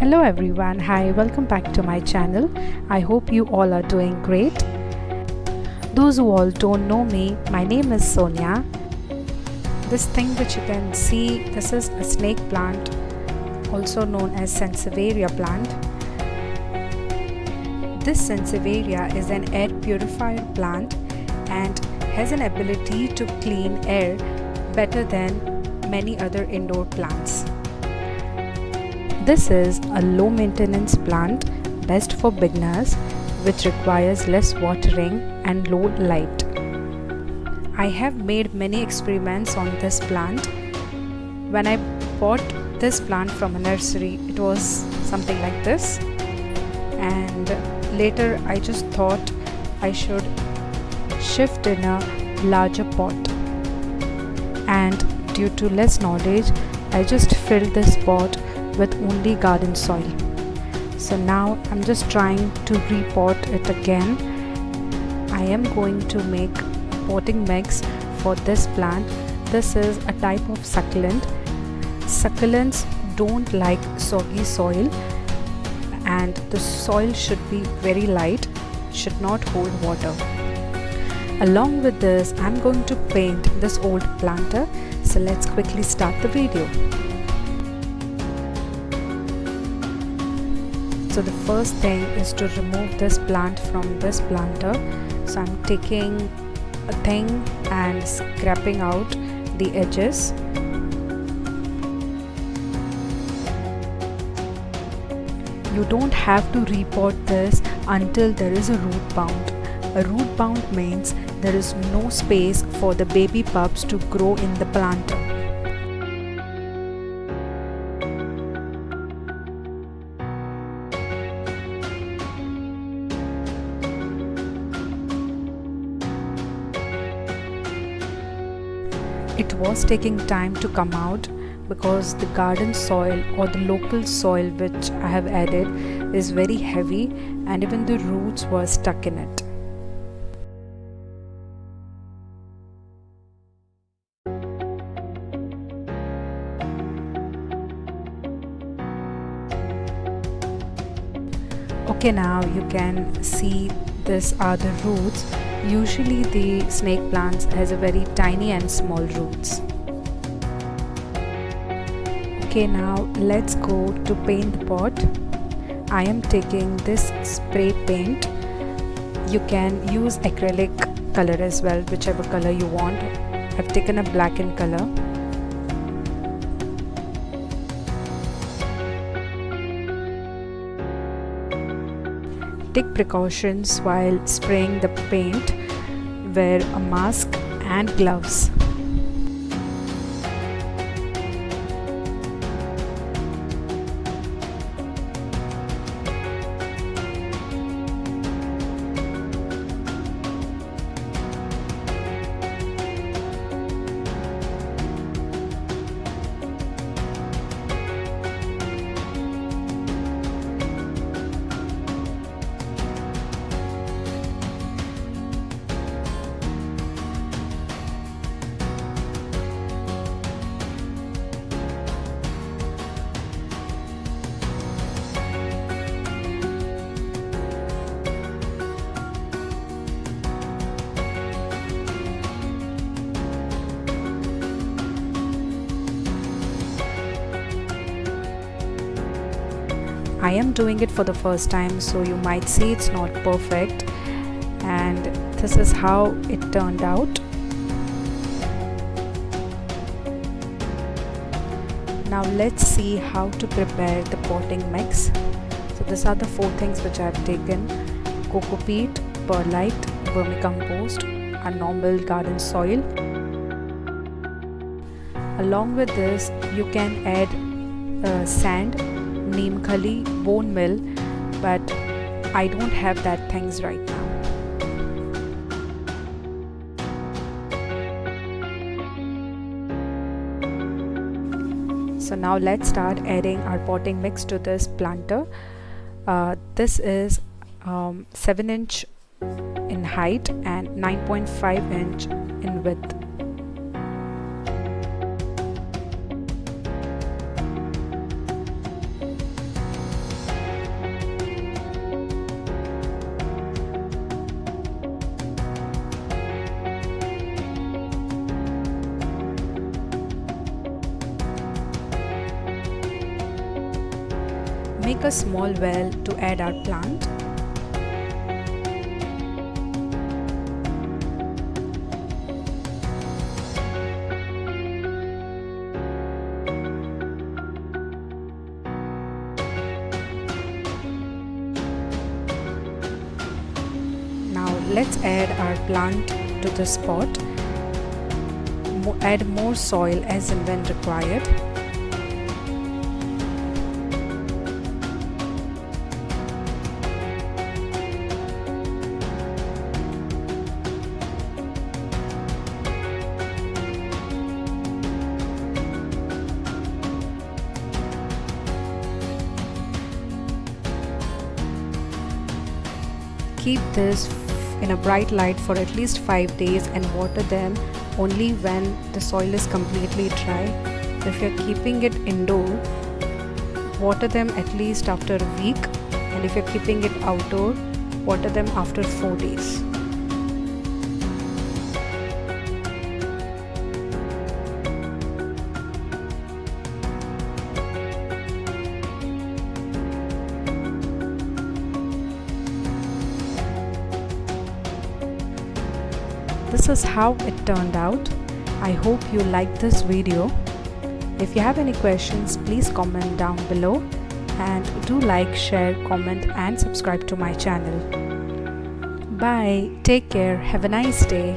Hello everyone, hi, welcome back to my channel. I hope you all are doing great. Those who all don't know me, my name is Sonia. This thing which you can see, this is a snake plant, also known as Sansevieria plant. This Sansevieria is an air purifier plant and has an ability to clean air better than many other indoor plants. This is a low maintenance plant best for beginners which requires less watering and low light. I have made many experiments on this plant. When I bought this plant from a nursery, it was something like this, and later I just thought I should shift in a larger pot, and due to less knowledge I just filled this pot with only garden soil. So now I'm just trying to repot it again. I am going to make a potting mix for this plant. This is a type of succulent. Succulents don't like soggy soil, and the soil should be very light, should not hold water. Along with this, I'm going to paint this old planter. So let's quickly start the video. So the first thing is to remove this plant from this planter. So I'm taking a thing and scraping out the edges. You don't have to repot this until there is a root bound. A root bound means there is no space for the baby pups to grow in the planter. It was taking time to come out because the garden soil or the local soil which I have added is very heavy, and even the roots were stuck in it. Okay, now you can see these are the roots. Usually the snake plants has a very tiny and small roots. Okay, now let's go to paint the pot. I am taking this spray paint. You can use acrylic color as well, whichever color you want. I've taken a black in color. Take precautions while spraying the paint. Wear a mask and gloves. I am doing it for the first time, so you might see it's not perfect, and this is how it turned out. Now let's see how to prepare the potting mix. So these are the 4 things which I have taken: cocopeat, perlite, vermicompost, and normal garden soil. Along with this, you can add sand, neem khali, bone meal, but I don't have that things right now. So now let's start adding our potting mix to this planter. This is 7 inch in height and 9.5 inch in width. make a small well to add our plant. Now let's add our plant to this pot. Add more soil as and when required. Keep this in a bright light for at least 5 days and water them only when the soil is completely dry. If you're keeping it indoor, water them at least after a week, and if you're keeping it outdoor, water them after 4 days. This is how it turned out. I hope you liked this video. If you have any questions, please comment down below, and do like, share, comment and subscribe to my channel. Bye. Take care. Have a nice day.